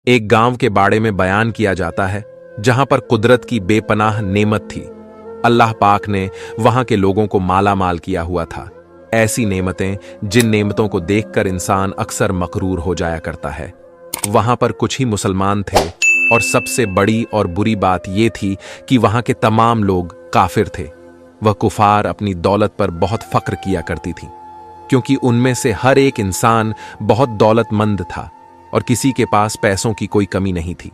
एक गांव के बारे में बयान किया जाता है जहां पर कुदरत की बेपनाह नेमत थी। अल्लाह पाक ने वहां के लोगों को माला माल किया हुआ था। ऐसी नेमतें जिन नेमतों को देखकर इंसान अक्सर मकरूर हो जाया करता है। वहां पर कुछ ही मुसलमान थे और सबसे बड़ी और बुरी बात यह थी कि वहां के तमाम लोग काफिर थे। वह कुफार अपनी दौलत पर बहुत फक्र किया करती थी, क्योंकि उनमें से हर एक इंसान बहुत दौलतमंद था और किसी के पास पैसों की कोई कमी नहीं थी।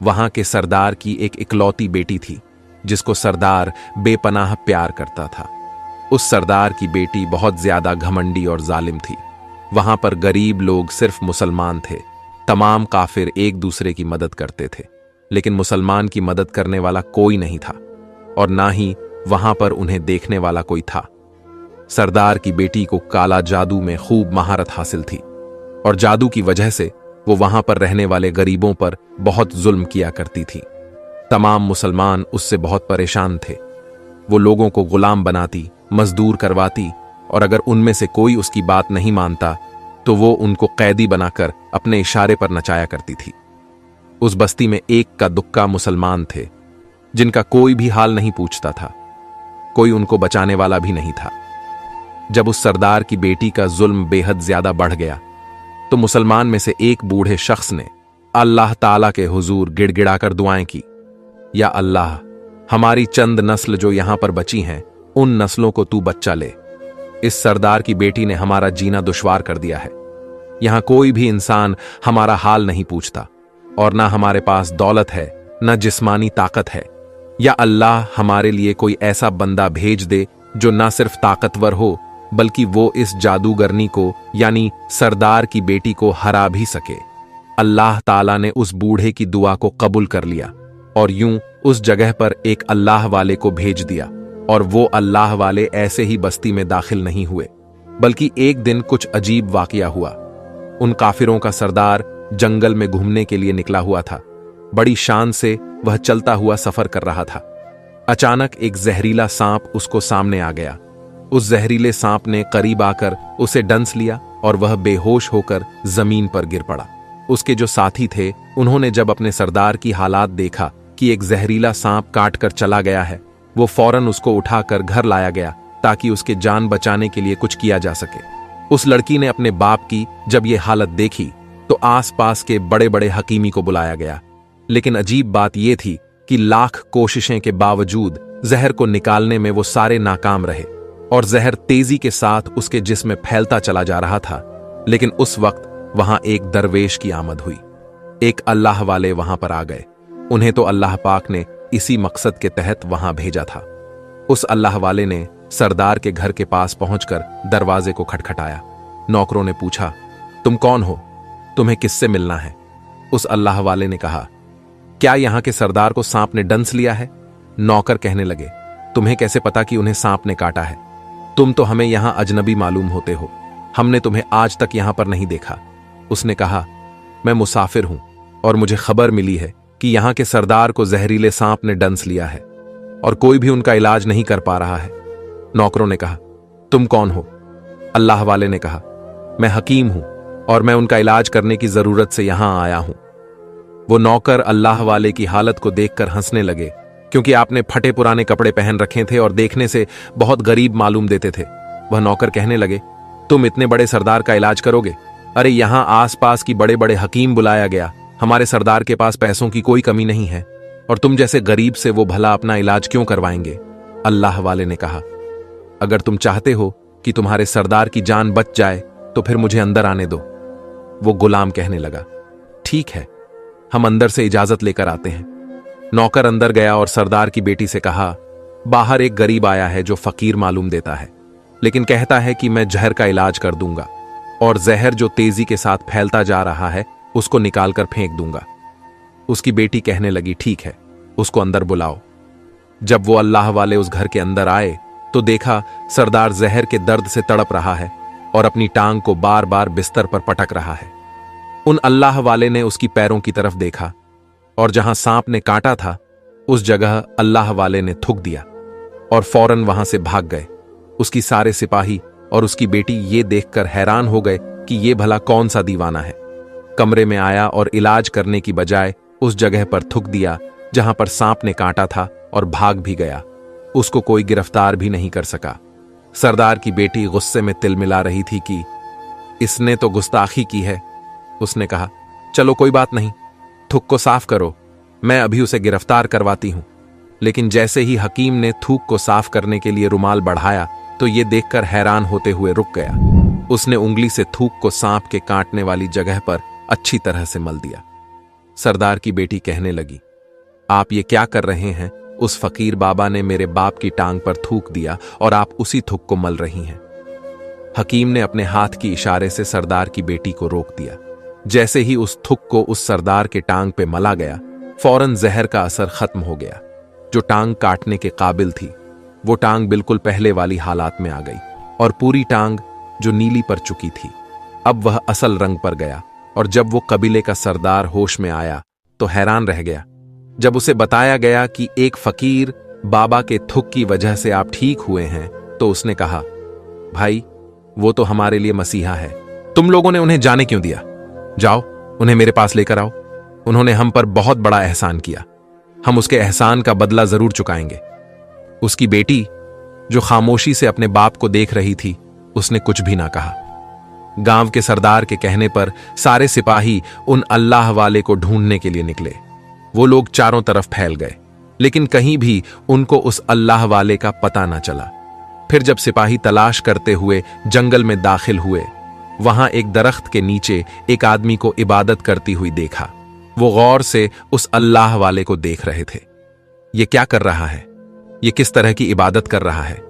वहां के सरदार की एक इकलौती बेटी थी जिसको सरदार बेपनाह प्यार करता था। उस सरदार की बेटी बहुत ज्यादा घमंडी और जालिम थी। वहां पर गरीब लोग सिर्फ मुसलमान थे। तमाम काफिर एक दूसरे की मदद करते थे, लेकिन मुसलमान की मदद करने वाला कोई नहीं था और ना ही वहां पर उन्हें देखने वाला कोई था। सरदार की बेटी को काला जादू में खूब महारत हासिल थी और जादू की वजह से वो वहां पर रहने वाले गरीबों पर बहुत जुल्म किया करती थी। तमाम मुसलमान उससे बहुत परेशान थे। वो लोगों को गुलाम बनाती, मजदूर करवाती और अगर उनमें से कोई उसकी बात नहीं मानता तो वो उनको कैदी बनाकर अपने इशारे पर नचाया करती थी। उस बस्ती में एक का दुक्का मुसलमान थे जिनका कोई भी हाल नहीं पूछता था। कोई उनको बचाने वाला भी नहीं था। जब उस सरदार की बेटी का जुल्म बेहद ज्यादा बढ़ गया तो मुसलमान में से एक बूढ़े शख्स ने अल्लाह ताला के हुजूर गिड़गिड़ाकर दुआएं की, या अल्लाह, हमारी चंद नस्ल जो यहां पर बची हैं उन नस्लों को तू बच्चा ले। इस सरदार की बेटी ने हमारा जीना दुश्वार कर दिया है। यहां कोई भी इंसान हमारा हाल नहीं पूछता और ना हमारे पास दौलत है, ना जिस्मानी ताकत है। या अल्लाह, हमारे लिए कोई ऐसा बंदा भेज दे जो ना सिर्फ ताकतवर हो बल्कि वो इस जादूगरनी को यानी सरदार की बेटी को हरा भी सके। अल्लाह ताला ने उस बूढ़े की दुआ को कबूल कर लिया और यूं उस जगह पर एक अल्लाह वाले को भेज दिया और वो अल्लाह वाले ऐसे ही बस्ती में दाखिल नहीं हुए, बल्कि एक दिन कुछ अजीब वाकया हुआ। उन काफिरों का सरदार जंगल में घूमने के लिए निकला हुआ था। बड़ी शान से वह चलता हुआ सफर कर रहा था। अचानक एक जहरीला सांप उसको सामने आ गया। उस जहरीले सांप ने करीब आकर उसे डंस लिया और वह बेहोश होकर जमीन पर गिर पड़ा। उसके जो साथी थे उन्होंने जब अपने सरदार की हालात देखा कि एक जहरीला सांप काट कर चला गया है, वो फौरन उसको उठाकर घर लाया गया ताकि उसके जान बचाने के लिए कुछ किया जा सके। उस लड़की ने अपने बाप की जब ये हालत देखी तो आसपास के बड़े बड़े हकीमी को बुलाया गया, लेकिन अजीब बात यह थी कि लाख कोशिशें के बावजूद जहर को निकालने में वो सारे नाकाम रहे और जहर तेजी के साथ उसके जिस्म में फैलता चला जा रहा था। लेकिन उस वक्त वहां एक दरवेश की आमद हुई। एक अल्लाह वाले वहां पर आ गए। उन्हें तो अल्लाह पाक ने इसी मकसद के तहत वहां भेजा था। उस अल्लाह वाले ने सरदार के घर के पास पहुंचकर दरवाजे को खटखटाया। नौकरों ने पूछा, तुम कौन हो? तुम्हें किससे मिलना है? उस अल्लाह वाले ने कहा, क्या यहां के सरदार को सांप ने डंस लिया है? नौकर कहने लगे, तुम्हें कैसे पता कि उन्हें सांप ने काटा है? तुम तो हमें यहां अजनबी मालूम होते हो। हमने तुम्हें आज तक यहां पर नहीं देखा। उसने कहा, मैं मुसाफिर हूं और मुझे खबर मिली है कि यहां के सरदार को जहरीले सांप ने डंस लिया है और कोई भी उनका इलाज नहीं कर पा रहा है। नौकरों ने कहा, तुम कौन हो? अल्लाह वाले ने कहा, मैं हकीम हूं और मैं उनका इलाज करने की जरूरत से यहां आया हूं। वो नौकर अल्लाह वाले की हालत को देखकर हंसने लगे, क्योंकि आपने फटे पुराने कपड़े पहन रखे थे और देखने से बहुत गरीब मालूम देते थे। वह नौकर कहने लगे, तुम इतने बड़े सरदार का इलाज करोगे? अरे यहां आसपास की बड़े बड़े हकीम बुलाया गया। हमारे सरदार के पास पैसों की कोई कमी नहीं है और तुम जैसे गरीब से वो भला अपना इलाज क्यों करवाएंगे? अल्लाह वाले ने कहा, अगर तुम चाहते हो कि तुम्हारे सरदार की जान बच जाए तो फिर मुझे अंदर आने दो। वो गुलाम कहने लगा, ठीक है, हम अंदर से इजाजत लेकर आते हैं। नौकर अंदर गया और सरदार की बेटी से कहा, बाहर एक गरीब आया है जो फकीर मालूम देता है, लेकिन कहता है कि मैं जहर का इलाज कर दूंगा और जहर जो तेजी के साथ फैलता जा रहा है उसको निकालकर फेंक दूंगा। उसकी बेटी कहने लगी, ठीक है, उसको अंदर बुलाओ। जब वो अल्लाह वाले उस घर के अंदर आए तो देखा सरदार जहर के दर्द से तड़प रहा है और अपनी टांग को बार बार बिस्तर पर पटक रहा है। उन अल्लाह वाले ने उसकी पैरों की तरफ देखा और जहां सांप ने काटा था उस जगह अल्लाह वाले ने थूक दिया और फौरन वहां से भाग गए। उसकी सारे सिपाही और उसकी बेटी ये देखकर हैरान हो गए कि ये भला कौन सा दीवाना है। कमरे में आया और इलाज करने की बजाय उस जगह पर थूक दिया जहां पर सांप ने काटा था और भाग भी गया। उसको कोई गिरफ्तार भी नहीं कर सका। सरदार की बेटी गुस्से में तिलमिला रही थी कि इसने तो गुस्ताखी की है। उसने कहा, चलो कोई बात नहीं, थूक को साफ करो, मैं अभी उसे गिरफ्तार करवाती हूं। लेकिन जैसे ही हकीम ने थूक को साफ करने के लिए रुमाल बढ़ाया तो यह देखकर हैरान होते हुए रुक गया। उसने उंगली से थूक को सांप के काटने वाली जगह पर अच्छी तरह से मल दिया। सरदार की बेटी कहने लगी, आप ये क्या कर रहे हैं? उस फकीर बाबा ने मेरे बाप की टांग पर थूक दिया और आप उसी थूक को मल रही हैं। हकीम ने अपने हाथ की इशारे से सरदार की बेटी को रोक दिया। जैसे ही उस थूक को उस सरदार के टांग पे मला गया, फौरन जहर का असर खत्म हो गया। जो टांग काटने के काबिल थी वो टांग बिल्कुल पहले वाली हालात में आ गई और पूरी टांग जो नीली पड़ चुकी थी अब वह असल रंग पर गया। और जब वो कबीले का सरदार होश में आया तो हैरान रह गया। जब उसे बताया गया कि एक फकीर बाबा के थूक की वजह से आप ठीक हुए हैं तो उसने कहा, भाई वो तो हमारे लिए मसीहा है, तुम लोगों ने उन्हें जाने क्यों दिया? जाओ उन्हें मेरे पास लेकर आओ। उन्होंने हम पर बहुत बड़ा एहसान किया, हम उसके एहसान का बदला जरूर चुकाएंगे। उसकी बेटी जो खामोशी से अपने बाप को देख रही थी उसने कुछ भी ना कहा। गांव के सरदार के कहने पर सारे सिपाही उन अल्लाह वाले को ढूंढने के लिए निकले। वो लोग चारों तरफ फैल गए लेकिन कहीं भी उनको उस अल्लाह वाले का पता ना चला। फिर जब सिपाही तलाश करते हुए जंगल में दाखिल हुए, वहां एक दरख्त के नीचे एक आदमी को इबादत करती हुई देखा। वो गौर से उस अल्लाह वाले को देख रहे थे। ये क्या कर रहा है? ये किस तरह की इबादत कर रहा है?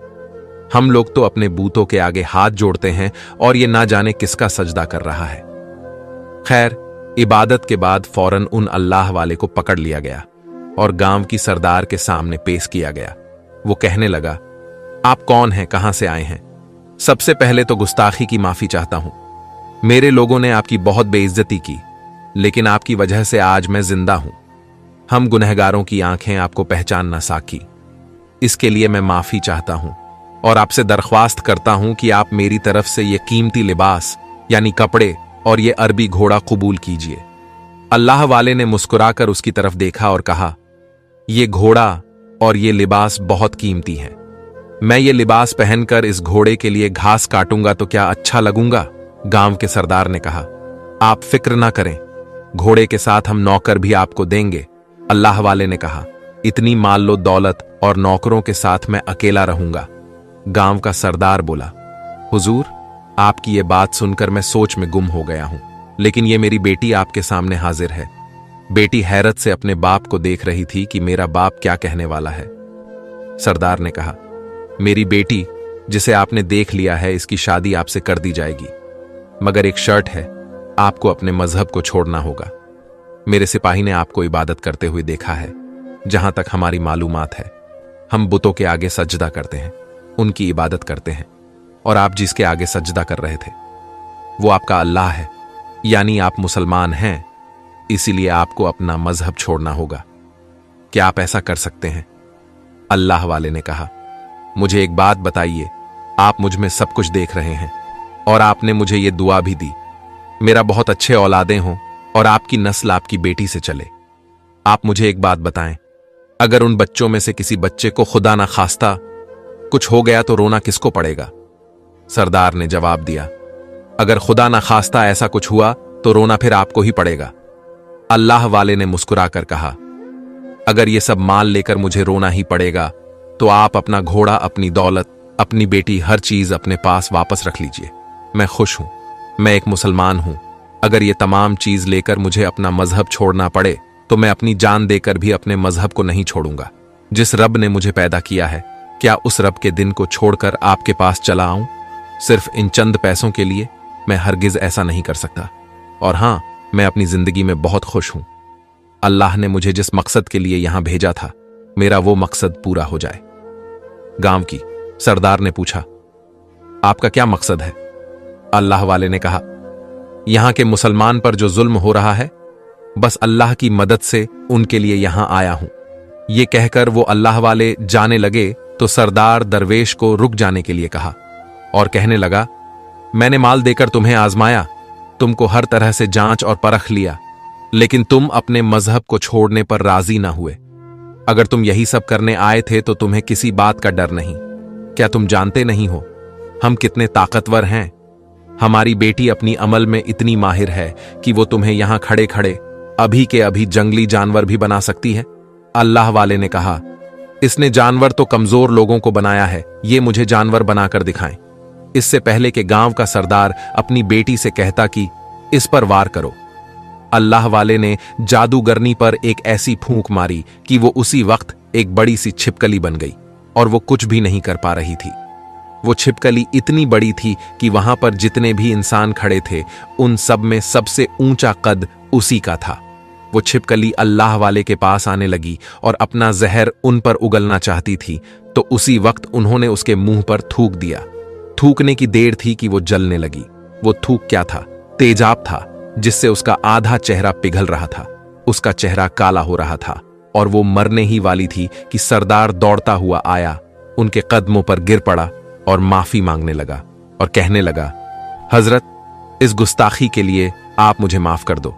हम लोग तो अपने बूतों के आगे हाथ जोड़ते हैं और ये ना जाने किसका सजदा कर रहा है। खैर, इबादत के बाद फौरन उन अल्लाह वाले को पकड़ लिया गया और गांव की सरदार के सामने पेश किया गया। वो कहने लगा, आप कौन हैं, कहां से आए हैं? सबसे पहले तो गुस्ताखी की माफी चाहता हूं। मेरे लोगों ने आपकी बहुत बेइज्जती की, लेकिन आपकी वजह से आज मैं जिंदा हूं। हम गुनहगारों की आंखें आपको पहचान ना सकी, इसके लिए मैं माफी चाहता हूं और आपसे दरख्वास्त करता हूं कि आप मेरी तरफ से ये कीमती लिबास यानी कपड़े और ये अरबी घोड़ा कबूल कीजिए। अल्लाह वाले ने मुस्कुराकर उसकी तरफ देखा और कहा, ये घोड़ा और ये लिबास बहुत कीमती हैं। मैं ये लिबास पहनकर इस घोड़े के लिए घास काटूंगा तो क्या अच्छा लगूंगा? गांव के सरदार ने कहा, आप फिक्र ना करें, घोड़े के साथ हम नौकर भी आपको देंगे। अल्लाह वाले ने कहा, इतनी माल लो दौलत और नौकरों के साथ मैं अकेला रहूंगा। गांव का सरदार बोला, हुजूर, आपकी ये बात सुनकर मैं सोच में गुम हो गया हूं, लेकिन ये मेरी बेटी आपके सामने हाजिर है। बेटी हैरत से अपने बाप को देख रही थी कि मेरा बाप क्या कहने वाला है। सरदार ने कहा, मेरी बेटी जिसे आपने देख लिया है, इसकी शादी आपसे कर दी जाएगी, मगर एक शर्त है, आपको अपने मजहब को छोड़ना होगा। मेरे सिपाही ने आपको इबादत करते हुए देखा है। जहां तक हमारी मालूमात है, हम बुतों के आगे सजदा करते हैं, उनकी इबादत करते हैं, और आप जिसके आगे सजदा कर रहे थे वो आपका अल्लाह है, यानी आप मुसलमान हैं, इसीलिए आपको अपना मजहब छोड़ना होगा। क्या आप ऐसा कर सकते हैं? अल्लाह वाले ने कहा, मुझे एक बात बताइए, आप मुझ में सब कुछ देख रहे हैं और आपने मुझे ये दुआ भी दी, मेरा बहुत अच्छे औलादें हों और आपकी नस्ल आपकी बेटी से चले। आप मुझे एक बात बताएं, अगर उन बच्चों में से किसी बच्चे को खुदा ना खास्ता कुछ हो गया तो रोना किसको पड़ेगा? सरदार ने जवाब दिया, अगर खुदा ना खास्ता ऐसा कुछ हुआ तो रोना फिर आपको ही पड़ेगा। अल्लाह वाले ने मुस्कुराकर कहा, अगर ये सब माल लेकर मुझे रोना ही पड़ेगा तो आप अपना घोड़ा, अपनी दौलत, अपनी बेटी, हर चीज अपने पास वापस रख लीजिए। मैं खुश हूं, मैं एक मुसलमान हूं। अगर ये तमाम चीज लेकर मुझे अपना मजहब छोड़ना पड़े तो मैं अपनी जान देकर भी अपने मजहब को नहीं छोड़ूंगा। जिस रब ने मुझे पैदा किया है, क्या उस रब के दिन को छोड़कर आपके पास चला आऊं सिर्फ इन चंद पैसों के लिए? मैं हरगिज ऐसा नहीं कर सकता। और हां, मैं अपनी जिंदगी में बहुत खुश हूं। अल्लाह ने मुझे जिस मकसद के लिए यहां भेजा था, मेरा वो मकसद पूरा हो जाए। गांव की सरदार ने पूछा, आपका क्या मकसद है? अल्लाह वाले ने कहा, यहां के मुसलमान पर जो जुल्म हो रहा है, बस अल्लाह की मदद से उनके लिए यहां आया हूं। ये कहकर वो अल्लाह वाले जाने लगे तो सरदार दरवेश को रुक जाने के लिए कहा और कहने लगा, मैंने माल देकर तुम्हें आजमाया, तुमको हर तरह से जांच और परख लिया, लेकिन तुम अपने मजहब को छोड़ने पर राजी ना हुए। अगर तुम यही सब करने आए थे तो तुम्हें किसी बात का डर नहीं। क्या तुम जानते नहीं हो हम कितने ताकतवर हैं? हमारी बेटी अपनी अमल में इतनी माहिर है कि वो तुम्हें यहां खड़े खड़े अभी के अभी जंगली जानवर भी बना सकती है। अल्लाह वाले ने कहा, इसने जानवर तो कमजोर लोगों को बनाया है, ये मुझे जानवर बनाकर दिखाएं। इससे पहले कि गांव का सरदार अपनी बेटी से कहता कि इस पर वार करो, अल्लाह वाले ने जादूगरनी पर एक ऐसी फूंक मारी कि वो उसी वक्त एक बड़ी सी छिपकली बन गई और वो कुछ भी नहीं कर पा रही थी। वो छिपकली इतनी बड़ी थी कि वहां पर जितने भी इंसान खड़े थे उन सब में सबसे ऊंचा कद उसी का था। वो छिपकली अल्लाह वाले के पास आने लगी और अपना जहर उन पर उगलना चाहती थी, तो उसी वक्त उन्होंने उसके मुंह पर थूक दिया। थूकने की देर थी कि वो जलने लगी। वो थूक क्या था? तेजाब था, जिससे उसका आधा चेहरा पिघल रहा था। उसका चेहरा काला हो रहा था और वो मरने ही वाली थी कि सरदार दौड़ता हुआ आया, उनके कदमों पर गिर पड़ा और माफी मांगने लगा और कहने लगा, हजरत, इस गुस्ताखी के लिए आप मुझे माफ कर दो।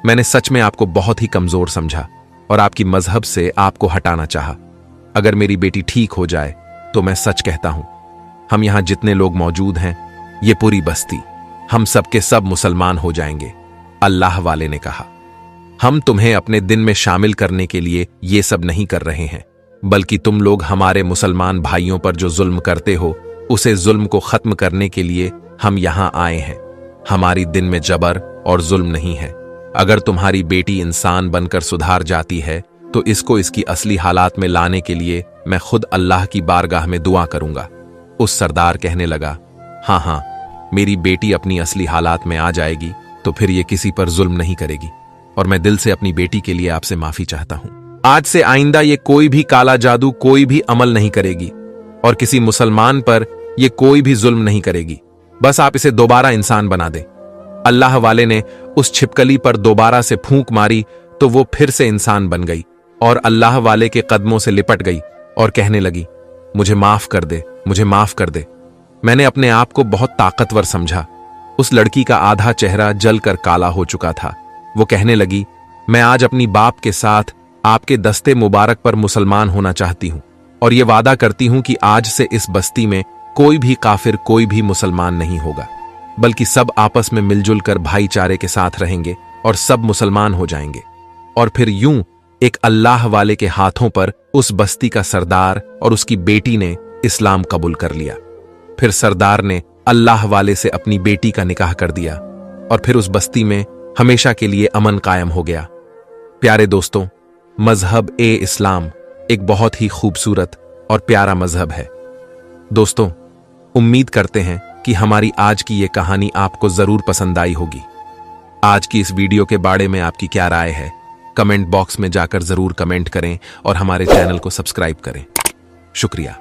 मैंने सच में आपको बहुत ही कमजोर समझा और आपकी मजहब से आपको हटाना चाहा। अगर मेरी बेटी ठीक हो जाए तो मैं सच कहता हूं, हम यहां जितने लोग मौजूद हैं, ये पूरी बस्ती, हम सब के सब मुसलमान हो जाएंगे। अल्लाह वाले ने कहा, हम तुम्हें अपने दिन में शामिल करने के लिए ये सब नहीं कर रहे हैं, बल्कि तुम लोग हमारे मुसलमान भाइयों पर जो जुल्म करते हो उसे जुल्म को खत्म करने के लिए हम यहां आए हैं। हमारी दिन में जबर और जुल्म नहीं है। अगर तुम्हारी बेटी इंसान बनकर सुधार जाती है तो इसको इसकी असली हालात में लाने के लिए मैं खुद अल्लाह की बारगाह में दुआ करूंगा। उस सरदार कहने लगा, हाँ हाँ, मेरी बेटी अपनी असली हालात में आ जाएगी तो फिर ये किसी पर जुल्म नहीं करेगी और मैं दिल से अपनी बेटी के लिए आपसे माफी चाहता हूं। आज से आइंदा ये कोई भी काला जादू कोई भी अमल नहीं करेगी और किसी मुसलमान पर ये कोई भी जुल्म नहीं करेगी। बस आप इसे दोबारा इंसान बना दें। अल्लाह वाले ने उस छिपकली पर दोबारा से फूंक मारी तो वो फिर से इंसान बन गई और अल्लाह वाले के कदमों से लिपट गई और कहने लगी, मुझे माफ कर दे, मुझे माफ कर दे। मैंने अपने आप को बहुत ताकतवर समझा। उस लड़की का आधा चेहरा जलकर काला हो चुका था। वो कहने लगी, मैं आज अपनी बाप के साथ आपके दस्ते मुबारक पर मुसलमान होना चाहती हूं और ये वादा करती हूं कि आज से इस बस्ती में कोई भी काफिर, कोई भी मुसलमान नहीं होगा, बल्कि सब आपस में मिलजुल कर भाईचारे के साथ रहेंगे और सब मुसलमान हो जाएंगे। और फिर यूं एक अल्लाह वाले के हाथों पर उस बस्ती का सरदार और उसकी बेटी ने इस्लाम कबूल कर लिया। फिर सरदार ने अल्लाह वाले से अपनी बेटी का निकाह कर दिया और फिर उस बस्ती में हमेशा के लिए अमन कायम हो गया। प्यारे दोस्तों, मजहब ए इस्लाम एक बहुत ही खूबसूरत और प्यारा मजहब है। दोस्तों, उम्मीद करते हैं कि हमारी आज की ये कहानी आपको जरूर पसंद आई होगी। आज की इस वीडियो के बारे में आपकी क्या राय है? कमेंट बॉक्स में जाकर जरूर कमेंट करें और हमारे चैनल को सब्सक्राइब करें। शुक्रिया।